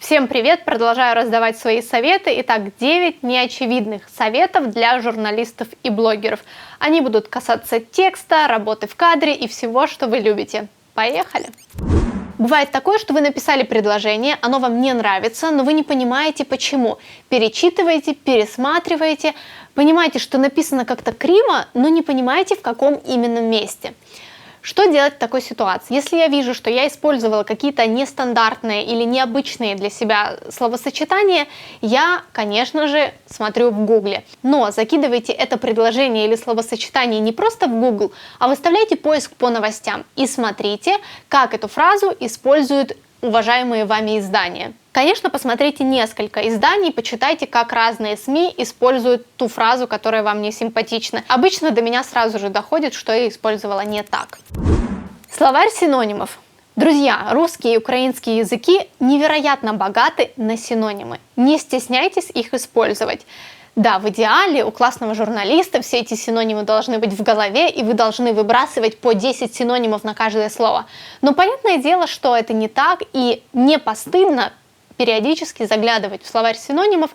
Всем привет! Продолжаю раздавать свои советы. Итак, 9 неочевидных советов для журналистов и блогеров. Они будут касаться текста, работы в кадре и всего, что вы любите. Поехали! Бывает такое, что вы написали предложение, оно вам не нравится, но вы не понимаете почему. Перечитываете, пересматриваете, понимаете, что написано как-то криво, но не понимаете, в каком именно месте. Что делать в такой ситуации? Если я вижу, что я использовала какие-то нестандартные или необычные для себя словосочетания, я, конечно же, смотрю в Гугле. Но закидывайте это предложение или словосочетание не просто в Google, а выставляйте поиск по новостям и смотрите, как эту фразу используют уважаемые вами издания. Конечно, посмотрите несколько изданий, почитайте, как разные СМИ используют ту фразу, которая вам не симпатична. Обычно до меня сразу же доходит, что я использовала не так. Словарь синонимов. Друзья, русский и украинский языки невероятно богаты на синонимы. Не стесняйтесь их использовать. Да, в идеале у классного журналиста все эти синонимы должны быть в голове, и вы должны выбрасывать по 10 синонимов на каждое слово. Но понятное дело, что это не так, и не постыдно периодически заглядывать в словарь синонимов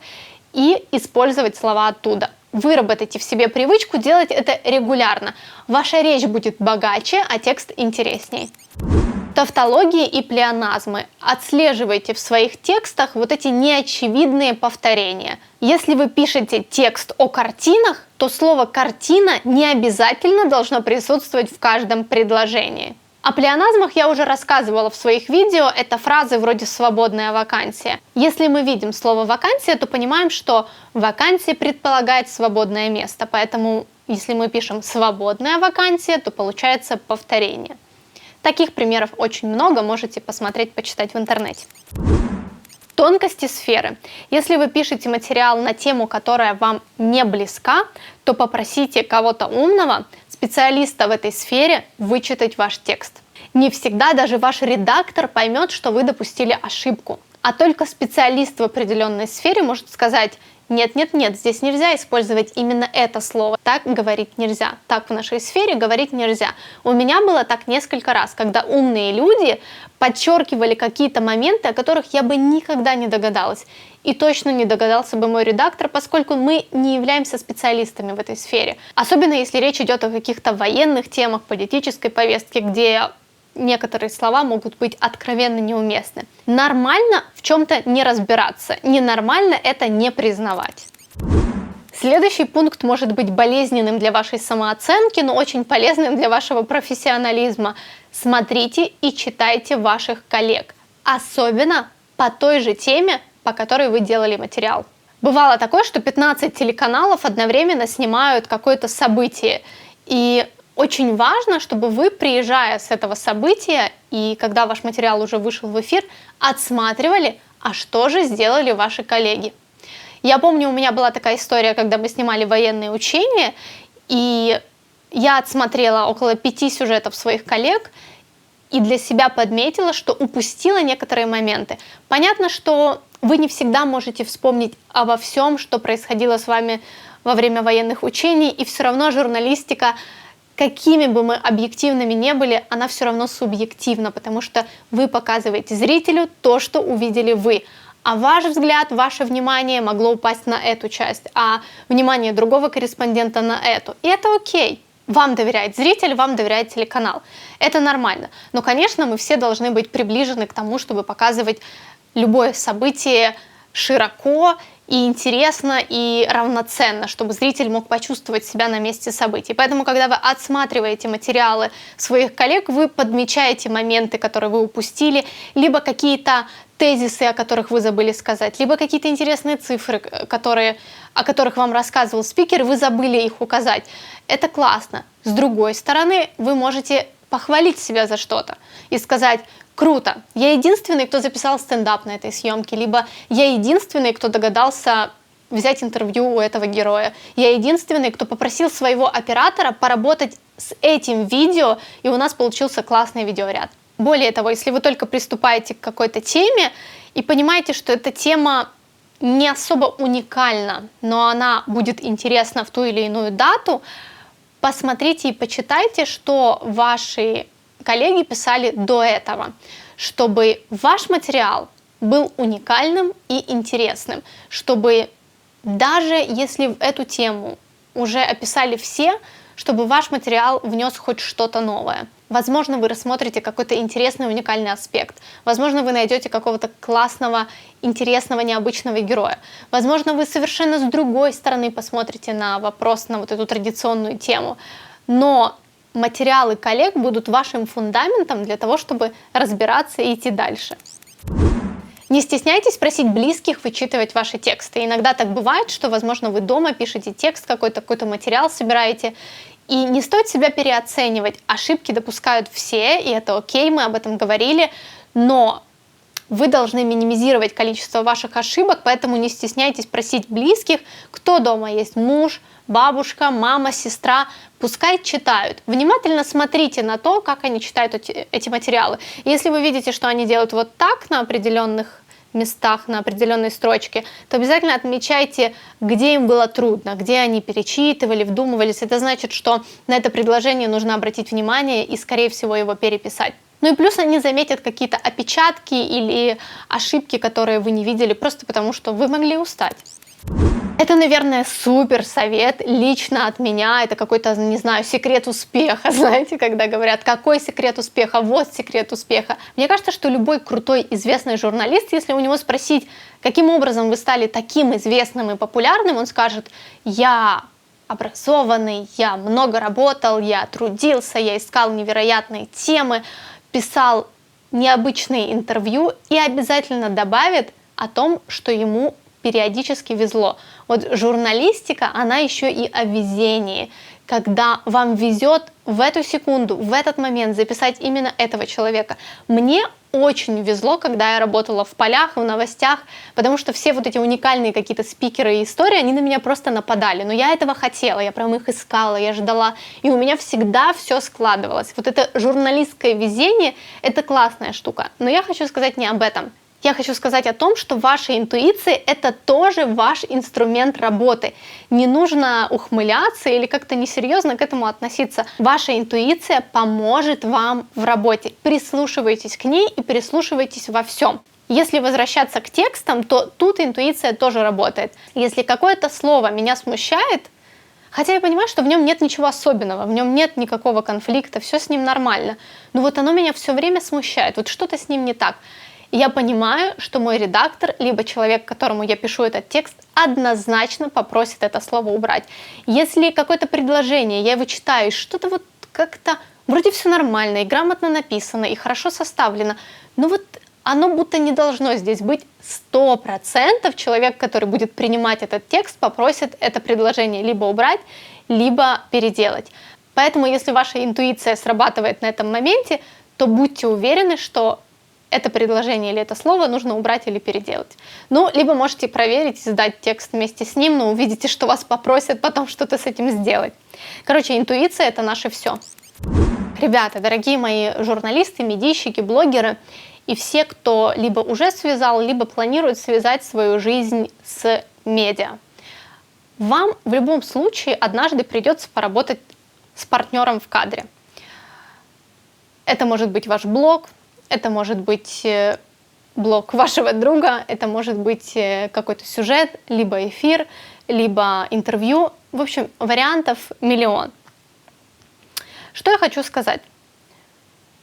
и использовать слова оттуда. Выработайте в себе привычку делать это регулярно. Ваша речь будет богаче, а текст интересней. Тавтологии и плеоназмы. Отслеживайте в своих текстах вот эти неочевидные повторения. Если вы пишете текст о картинах, то слово «картина» не обязательно должно присутствовать в каждом предложении. О плеоназмах я уже рассказывала в своих видео, это фразы вроде «свободная вакансия». Если мы видим слово «вакансия», то понимаем, что вакансия предполагает свободное место, поэтому если мы пишем «свободная вакансия», то получается повторение. Таких примеров очень много, можете посмотреть, почитать в интернете. Тонкости сферы. Если вы пишете материал на тему, которая вам не близка, то попросите кого-то умного, специалиста в этой сфере, вычитать ваш текст. Не всегда даже ваш редактор поймет, что вы допустили ошибку, а только специалист в определенной сфере может сказать: нет, здесь нельзя использовать именно это слово. Так говорить нельзя. Так в нашей сфере говорить нельзя. У меня было так несколько раз, когда умные люди подчеркивали какие-то моменты, о которых я бы никогда не догадалась. И точно не догадался бы мой редактор, поскольку мы не являемся специалистами в этой сфере. Особенно если речь идет о каких-то военных темах, политической повестке, где некоторые слова могут быть откровенно неуместны. Нормально в чем-то не разбираться, ненормально это не признавать. Следующий пункт может быть болезненным для вашей самооценки, но очень полезным для вашего профессионализма. Смотрите и читайте ваших коллег, особенно по той же теме, по которой вы делали материал. Бывало такое, что 15 телеканалов одновременно снимают какое-то событие, и очень важно, чтобы вы, приезжая с этого события, и когда ваш материал уже вышел в эфир, отсматривали, а что же сделали ваши коллеги. Я помню, у меня была такая история, когда мы снимали военные учения, и я отсмотрела около 5 сюжетов своих коллег, и для себя подметила, что упустила некоторые моменты. Понятно, что вы не всегда можете вспомнить обо всем, что происходило с вами во время военных учений, и все равно журналистика, какими бы мы объективными не были, она все равно субъективна, потому что вы показываете зрителю то, что увидели вы. А ваш взгляд, ваше внимание могло упасть на эту часть, а внимание другого корреспондента на эту. И это окей. Вам доверяет зритель, вам доверяет телеканал. Это нормально. Но, конечно, мы все должны быть приближены к тому, чтобы показывать любое событие широко и интересно, и равноценно, чтобы зритель мог почувствовать себя на месте событий. Поэтому, когда вы отсматриваете материалы своих коллег, вы подмечаете моменты, которые вы упустили, либо какие-то тезисы, о которых вы забыли сказать, либо какие-то интересные цифры, о которых вам рассказывал спикер, вы забыли их указать. Это классно. С другой стороны, вы можете похвалить себя за что-то и сказать: круто, я единственный, кто записал стендап на этой съемке, либо я единственный, кто догадался взять интервью у этого героя, я единственный, кто попросил своего оператора поработать с этим видео, и у нас получился классный видеоряд. Более того, если вы только приступаете к какой-то теме и понимаете, что эта тема не особо уникальна, но она будет интересна в ту или иную дату, посмотрите и почитайте, что ваши коллеги писали до этого, чтобы ваш материал был уникальным и интересным, чтобы даже если эту тему уже описали все, чтобы ваш материал внес хоть что-то новое. Возможно, вы рассмотрите какой-то интересный, уникальный аспект. Возможно, вы найдете какого-то классного, интересного, необычного героя. Возможно, вы совершенно с другой стороны посмотрите на вопрос, на вот эту традиционную тему. Но материалы коллег будут вашим фундаментом для того, чтобы разбираться и идти дальше. Не стесняйтесь просить близких вычитывать ваши тексты. Иногда так бывает, что, возможно, вы дома пишете текст, какой-то материал собираете, и не стоит себя переоценивать. Ошибки допускают все, и это окей, мы об этом говорили, но вы должны минимизировать количество ваших ошибок, поэтому не стесняйтесь просить близких, кто дома есть, муж, бабушка, мама, сестра, пускай читают. Внимательно смотрите на то, как они читают эти материалы. Если вы видите, что они делают вот так на определенных местах, на определенной строчке, то обязательно отмечайте, где им было трудно, где они перечитывали, вдумывались. Это значит, что на это предложение нужно обратить внимание и, скорее всего, его переписать. Ну и плюс они заметят какие-то опечатки или ошибки, которые вы не видели, просто потому что вы могли устать. Это, наверное, супер совет лично от меня. Это какой-то, не знаю, секрет успеха. Знаете, когда говорят, какой секрет успеха, вот секрет успеха. Мне кажется, что любой крутой, известный журналист, если у него спросить, каким образом вы стали таким известным и популярным, он скажет: я образованный, я много работал, я трудился, я искал невероятные темы, писал необычные интервью, и обязательно добавит о том, что ему периодически везло. Вот журналистика, она еще и о везении. Когда вам везет в эту секунду, в этот момент записать именно этого человека. Мне очень везло, когда я работала в полях, в новостях, потому что все вот эти уникальные какие-то спикеры и истории, они на меня просто нападали. Но я этого хотела, я прям их искала, я ждала. И у меня всегда все складывалось. Вот это журналистское везение, это классная штука. Но я хочу сказать не об этом. Я хочу сказать о том, что ваша интуиция – это тоже ваш инструмент работы. Не нужно ухмыляться или как-то несерьезно к этому относиться. Ваша интуиция поможет вам в работе. Прислушивайтесь к ней и прислушивайтесь во всем. Если возвращаться к текстам, то тут интуиция тоже работает. Если какое-то слово меня смущает, хотя я понимаю, что в нем нет ничего особенного, в нем нет никакого конфликта, все с ним нормально, но вот оно меня все время смущает, вот что-то с ним не так. Я понимаю, что мой редактор, либо человек, которому я пишу этот текст, однозначно попросит это слово убрать. Если какое-то предложение, я его читаю, и что-то вот как-то вроде все нормально, и грамотно написано, и хорошо составлено, но вот оно будто не должно здесь быть. 100% человек, который будет принимать этот текст, попросит это предложение либо убрать, либо переделать. Поэтому, если ваша интуиция срабатывает на этом моменте, то будьте уверены, что это предложение или это слово нужно убрать или переделать. Ну, либо можете проверить и сдать текст вместе с ним, но увидите, что вас попросят потом что-то с этим сделать. Короче, интуиция – это наше все. Ребята, дорогие мои журналисты, медийщики, блогеры и все, кто либо уже связал, либо планирует связать свою жизнь с медиа. Вам в любом случае однажды придется поработать с партнером в кадре. Это может быть ваш блог, это может быть блог вашего друга, это может быть какой-то сюжет, либо эфир, либо интервью. В общем, вариантов миллион. Что я хочу сказать?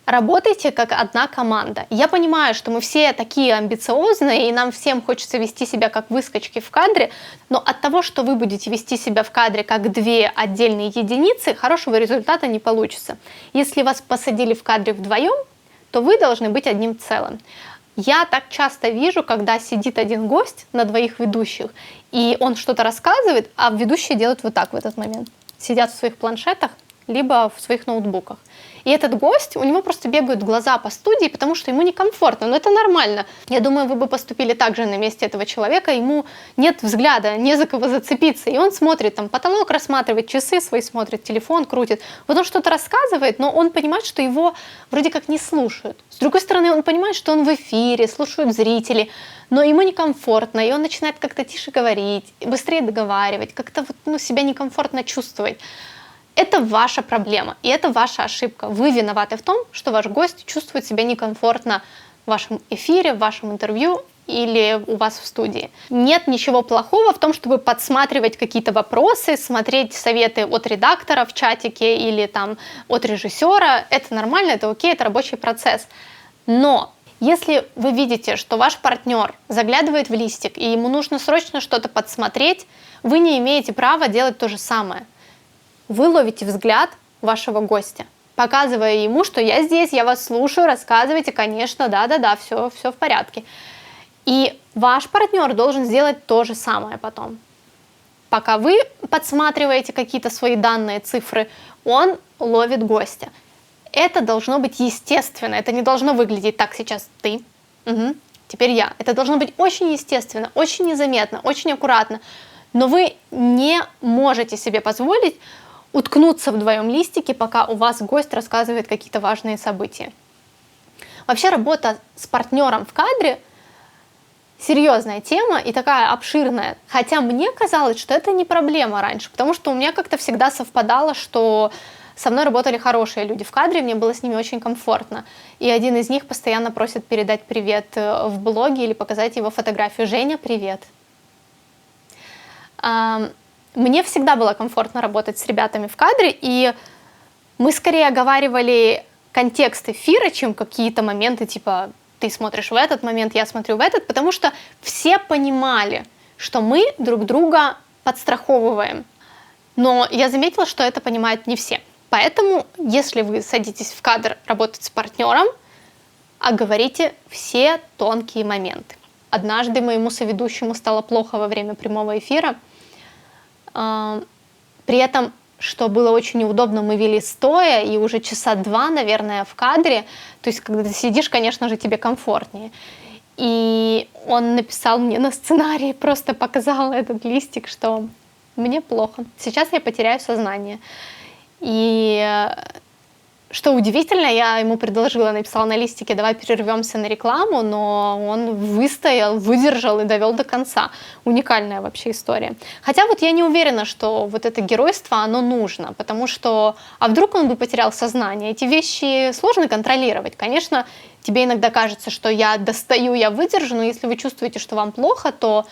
Работайте как одна команда. Я понимаю, что мы все такие амбициозные, и нам всем хочется вести себя как выскочки в кадре, но от того, что вы будете вести себя в кадре как две отдельные единицы, хорошего результата не получится. Если вас посадили в кадре вдвоем, то вы должны быть одним целым. Я так часто вижу, когда сидит один гость на двоих ведущих, и он что-то рассказывает, а ведущие делают вот так в этот момент. Сидят в своих планшетах, либо в своих ноутбуках. И этот гость, у него просто бегают глаза по студии, потому что ему некомфортно, но это нормально. Я думаю, вы бы поступили так же на месте этого человека, ему нет взгляда, не за кого зацепиться, и он смотрит, там, потолок рассматривает, часы свои смотрит, телефон крутит. Вот он что-то рассказывает, но он понимает, что его вроде как не слушают. С другой стороны, он понимает, что он в эфире, слушают зрители, но ему некомфортно, и он начинает как-то тише говорить, быстрее договаривать, как-то вот, себя некомфортно чувствовать. Это ваша проблема, и это ваша ошибка. Вы виноваты в том, что ваш гость чувствует себя некомфортно в вашем эфире, в вашем интервью или у вас в студии. Нет ничего плохого в том, чтобы подсматривать какие-то вопросы, смотреть советы от редактора в чатике или там от режиссера. Это нормально, это окей, это рабочий процесс. Но если вы видите, что ваш партнер заглядывает в листик и ему нужно срочно что-то подсмотреть, вы не имеете права делать то же самое. Вы ловите взгляд вашего гостя, показывая ему, что я здесь, я вас слушаю, рассказывайте, конечно, да-да-да, все в порядке. И ваш партнер должен сделать то же самое потом. Пока вы подсматриваете какие-то свои данные, цифры, он ловит гостя. Это должно быть естественно, это не должно выглядеть так: сейчас ты, теперь я. Это должно быть очень естественно, очень незаметно, очень аккуратно. Но вы не можете себе позволить уткнуться в двоем листике, пока у вас гость рассказывает какие-то важные события. Вообще работа с партнером в кадре серьезная тема и такая обширная. Хотя мне казалось, что это не проблема раньше, потому что у меня как-то всегда совпадало, что со мной работали хорошие люди в кадре, мне было с ними очень комфортно. И один из них постоянно просит передать привет в блоге или показать его фотографию. Женя, привет. Мне всегда было комфортно работать с ребятами в кадре, и мы скорее оговаривали контекст эфира, чем какие-то моменты типа ты смотришь в этот момент, я смотрю в этот, потому что все понимали, что мы друг друга подстраховываем. Но я заметила, что это понимают не все. Поэтому, если вы садитесь в кадр работать с партнером, оговорите все тонкие моменты. Однажды моему соведущему стало плохо во время прямого эфира. При этом, что было очень неудобно, мы вели стоя, и уже часа 2, наверное, в кадре. То есть, когда ты сидишь, конечно же, тебе комфортнее. И он написал мне на сценарии, просто показал этот листик, что мне плохо. Сейчас я потеряю сознание. И что удивительно, я ему предложила, написала на листике: давай перервемся на рекламу, но он выстоял, выдержал и довел до конца. Уникальная вообще история. Хотя вот я не уверена, что вот это геройство, оно нужно, потому что, а вдруг он бы потерял сознание? Эти вещи сложно контролировать. Конечно, тебе иногда кажется, что я достаю, я выдержу, но если вы чувствуете, что вам плохо, то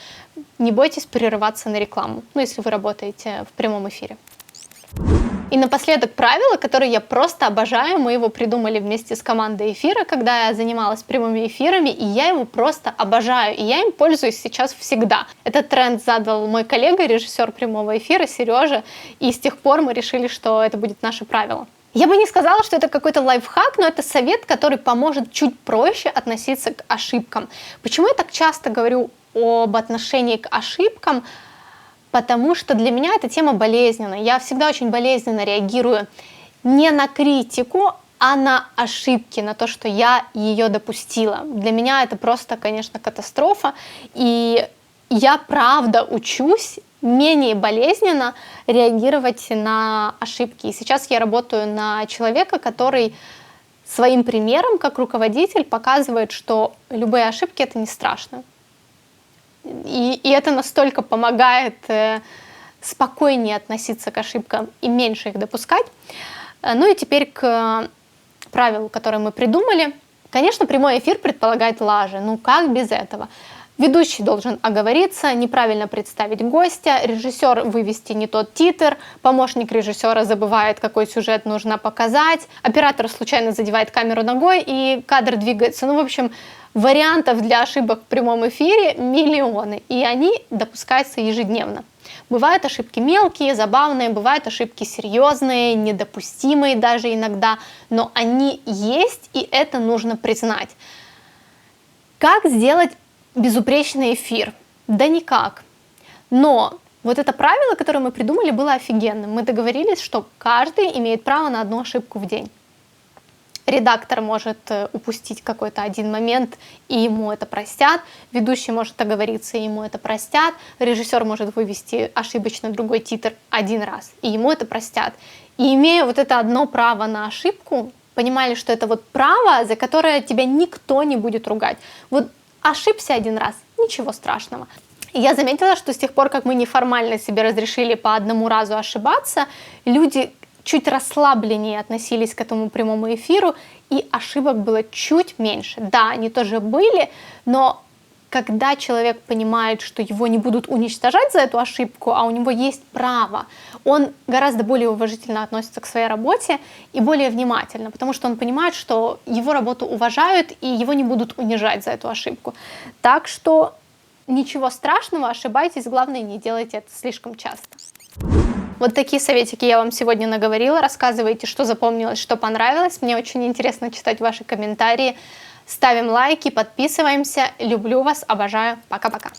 не бойтесь перерываться на рекламу, если вы работаете в прямом эфире. И напоследок правило, которое я просто обожаю, мы его придумали вместе с командой эфира, когда я занималась прямыми эфирами, и я его просто обожаю, и я им пользуюсь сейчас всегда. Этот тренд задал мой коллега, режиссер прямого эфира Сережа, и с тех пор мы решили, что это будет наше правило. Я бы не сказала, что это какой-то лайфхак, но это совет, который поможет чуть проще относиться к ошибкам. Почему я так часто говорю об отношении к ошибкам? Потому что для меня эта тема болезненная. Я всегда очень болезненно реагирую не на критику, а на ошибки, на то, что я ее допустила. Для меня это просто, конечно, катастрофа. И я правда учусь менее болезненно реагировать на ошибки. И сейчас я работаю на человека, который своим примером, как руководитель, показывает, что любые ошибки — это не страшно. И это настолько помогает спокойнее относиться к ошибкам и меньше их допускать. Ну и теперь к правилу, которое мы придумали. Конечно, прямой эфир предполагает лажи. Ну как без этого? Ведущий должен оговориться, неправильно представить гостя, режиссер вывести не тот титр, помощник режиссера забывает, какой сюжет нужно показать, оператор случайно задевает камеру ногой, и кадр двигается. Ну, в общем, вариантов для ошибок в прямом эфире миллионы, и они допускаются ежедневно. Бывают ошибки мелкие, забавные, бывают ошибки серьезные, недопустимые даже иногда, но они есть, и это нужно признать. Как сделать безупречный эфир? Да никак. Но вот это правило, которое мы придумали, было офигенным. Мы договорились, что каждый имеет право на одну ошибку в день. Редактор может упустить какой-то один момент, и ему это простят. Ведущий может оговориться, и ему это простят. Режиссер может вывести ошибочно другой титр один раз, и ему это простят. И имея вот это одно право на ошибку, понимали, что это вот право, за которое тебя никто не будет ругать. Вот ошибся один раз, ничего страшного. И я заметила, что с тех пор, как мы неформально себе разрешили по одному разу ошибаться, люди чуть расслабленнее относились к этому прямому эфиру, и ошибок было чуть меньше. Да, они тоже были, но когда человек понимает, что его не будут уничтожать за эту ошибку, а у него есть право, он гораздо более уважительно относится к своей работе и более внимательно, потому что он понимает, что его работу уважают и его не будут унижать за эту ошибку. Так что ничего страшного, ошибайтесь, главное, не делайте это слишком часто. Вот такие советики я вам сегодня наговорила. Рассказывайте, что запомнилось, что понравилось. Мне очень интересно читать ваши комментарии. Ставим лайки, подписываемся. Люблю вас, обожаю. Пока-пока.